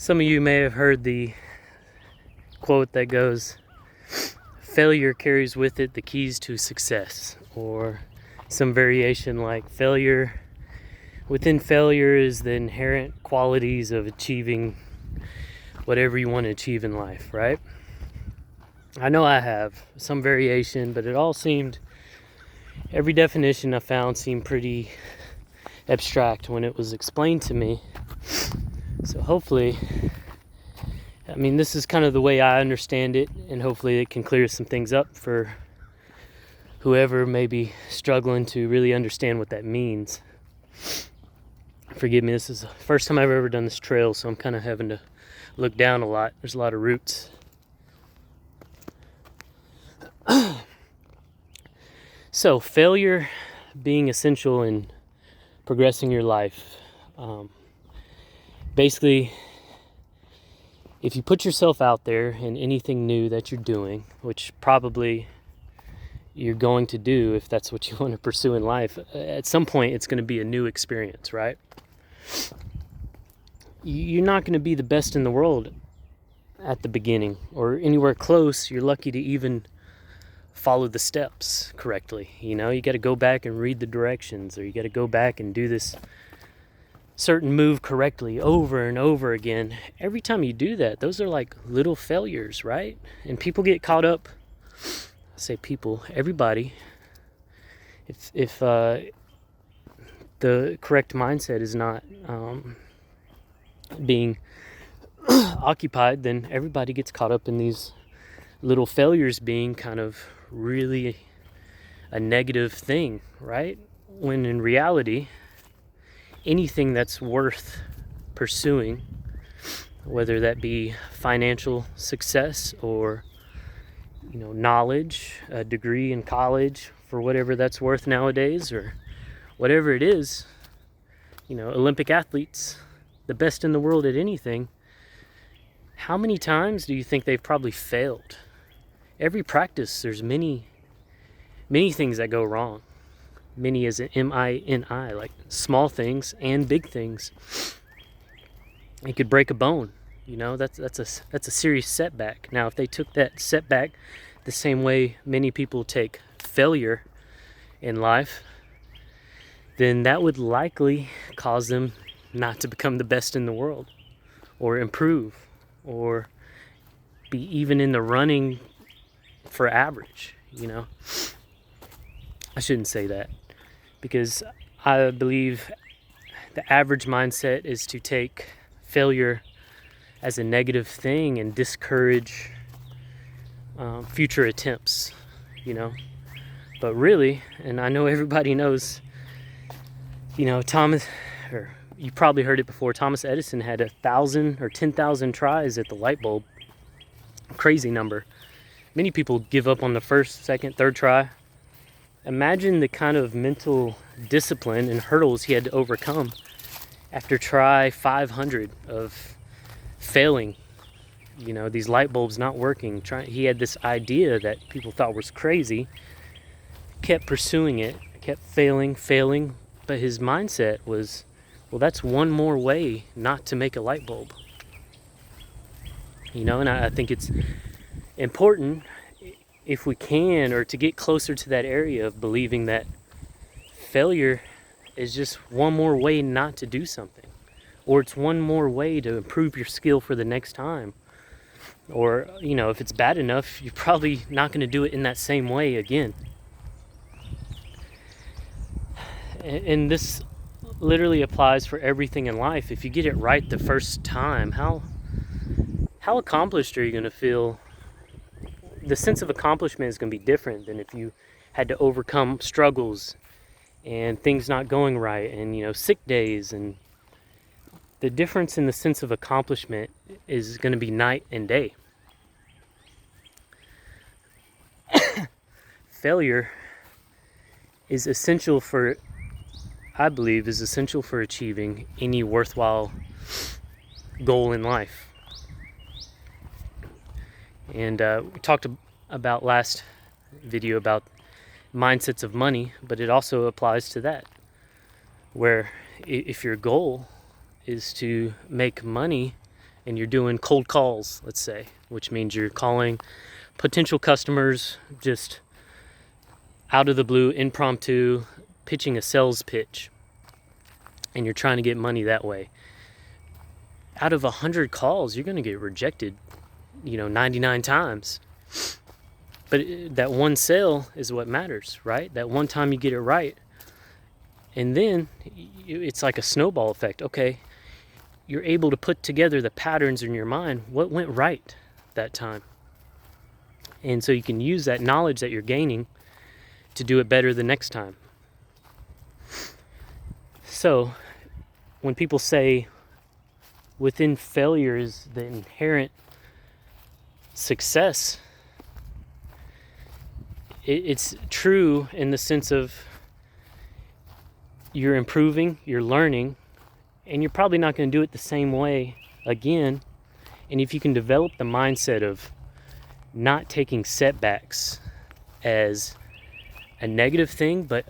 Some of you may have heard the quote that goes, failure carries with it the keys to success, or some variation like within failure is the inherent qualities of achieving whatever you want to achieve in life, right? I know I have some variation, but every definition I found seemed pretty abstract when it was explained to me. So hopefully, this is kind of the way I understand it, and hopefully it can clear some things up for whoever may be struggling to really understand what that means. Forgive me, this is the first time I've ever done this trail, so I'm kind of having to look down a lot. There's a lot of roots. So, failure being essential in progressing your life. Basically, if you put yourself out there in anything new that you're doing, which probably you're going to do if that's what you want to pursue in life, at some point it's going to be a new experience, right? You're not going to be the best in the world at the beginning or anywhere close. You're lucky to even follow the steps correctly. You got to go back and read the directions, or you got to go back and do this certain move correctly over and over again. Every time you do that, those are like little failures, right? And people get caught up. I say people, everybody. If the correct mindset is not being occupied, then everybody gets caught up in these little failures being kind of really a negative thing, right? When in reality, anything that's worth pursuing, whether that be financial success or knowledge, a degree in college for whatever that's worth nowadays, or whatever it is, Olympic athletes, the best in the world at anything, how many times do you think they've probably failed? Every practice, there's many things that go wrong. Many as an M-I-N-I, like small things and big things. It could break a bone. That's a serious setback. Now, if they took that setback the same way many people take failure in life, then that would likely cause them not to become the best in the world, or improve, or be even in the running for average. I shouldn't say that, because I believe the average mindset is to take failure as a negative thing and discourage future attempts, But really, and I know everybody knows, Thomas, or you probably heard it before, Thomas Edison had 1,000 or 10,000 tries at the light bulb. Crazy number. Many people give up on the first, second, third try. Imagine the kind of mental discipline and hurdles he had to overcome after try 500 of failing, these light bulbs not working. He had this idea that people thought was crazy, kept pursuing it, kept failing, but his mindset was, well, that's one more way not to make a light bulb. And I think it's important, if we can, or to get closer to that area of believing that failure is just one more way not to do something, or it's one more way to improve your skill for the next time, or if it's bad enough, you're probably not going to do it in that same way again. And this literally applies for everything in life. If you get it right the first time, how accomplished are you going to feel? The sense of accomplishment is going to be different than if you had to overcome struggles and things not going right, and sick days. And the difference in the sense of accomplishment is going to be night and day. Failure is essential for achieving any worthwhile goal in life. And we talked about last video about mindsets of money, but it also applies to that, where if your goal is to make money and you're doing cold calls, let's say, which means you're calling potential customers just out of the blue, impromptu, pitching a sales pitch, and you're trying to get money that way. Out of 100 calls, you're going to get rejected, 99 times. But that one sale is what matters, right? That one time you get it right. And then it's like a snowball effect. Okay, you're able to put together the patterns in your mind. What went right that time? And so you can use that knowledge that you're gaining to do it better the next time. So when people say within failure is the inherent success, it's true in the sense of you're improving, you're learning, and you're probably not going to do it the same way again. And if you can develop the mindset of not taking setbacks as a negative thing, but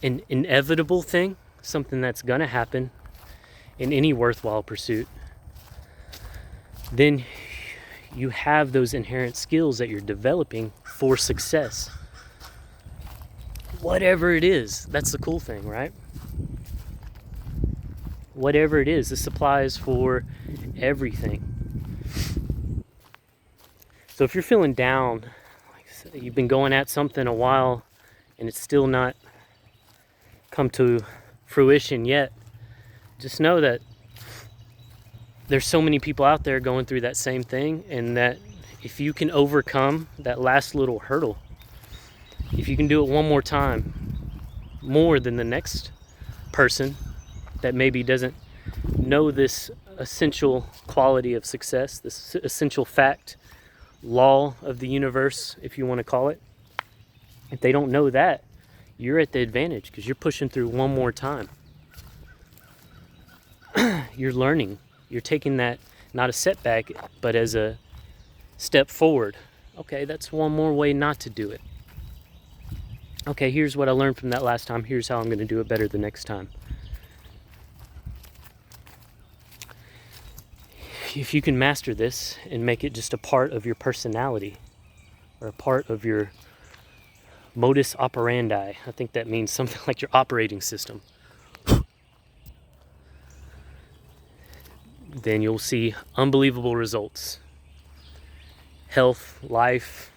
an inevitable thing, something that's going to happen in any worthwhile pursuit, then you have those inherent skills that you're developing for success. Whatever it is, that's the cool thing, right? Whatever it is, this applies for everything. So if you're feeling down, like you've been going at something a while and it's still not come to fruition yet, just know that there's so many people out there going through that same thing, and that if you can overcome that last little hurdle, if you can do it one more time, more than the next person that maybe doesn't know this essential quality of success, this essential fact, law of the universe, if you want to call it, if they don't know that, you're at the advantage because you're pushing through one more time. You're learning. You're taking that, not a setback, but as a step forward. Okay, that's one more way not to do it. Okay, here's what I learned from that last time. Here's how I'm going to do it better the next time. If you can master this and make it just a part of your personality or a part of your modus operandi, I think that means something like your operating system, then you'll see unbelievable results. Health, life,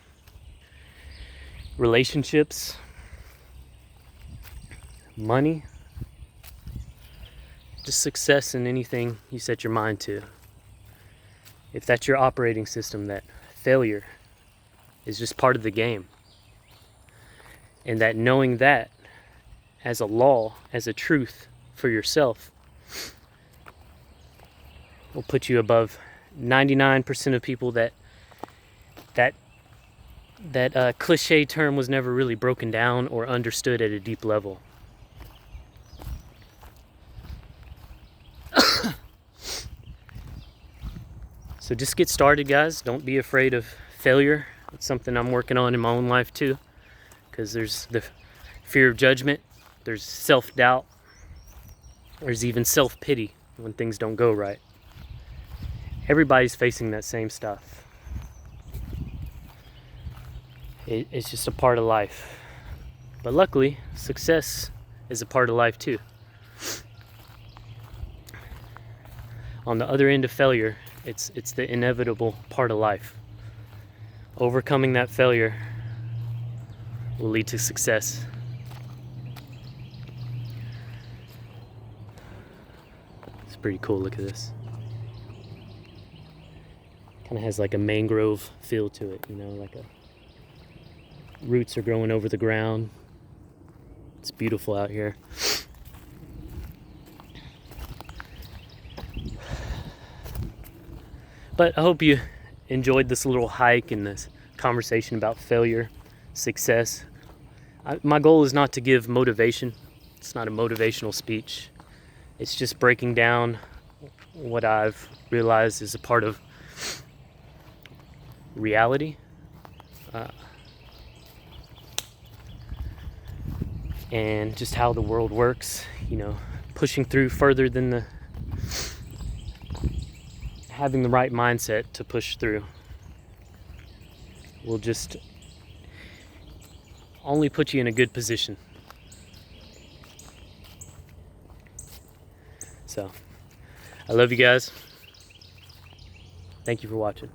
relationships, money, just success in anything you set your mind to. If that's your operating system, that failure is just part of the game. And that knowing that as a law, as a truth for yourself, will put you above 99% of people that clichè term was never really broken down or understood at a deep level. So just get started, guys. Don't be afraid of failure. It's something I'm working on in my own life too, because there's the fear of judgment, there's self-doubt, there's even self-pity when things don't go right. Everybody's facing that same stuff. It's just a part of life. But luckily, success is a part of life too. On the other end of failure, it's the inevitable part of life. Overcoming that failure will lead to success. It's pretty cool. Look at this. Kind of has like a mangrove feel to it, like roots are growing over the ground. It's beautiful out here. But I hope you enjoyed this little hike and this conversation about failure, success. My goal is not to give motivation. It's not a motivational speech. It's just breaking down what I've realized is a part of reality. And just how the world works, pushing through further than having the right mindset to push through will just only put you in a good position. So, I love you guys. Thank you for watching.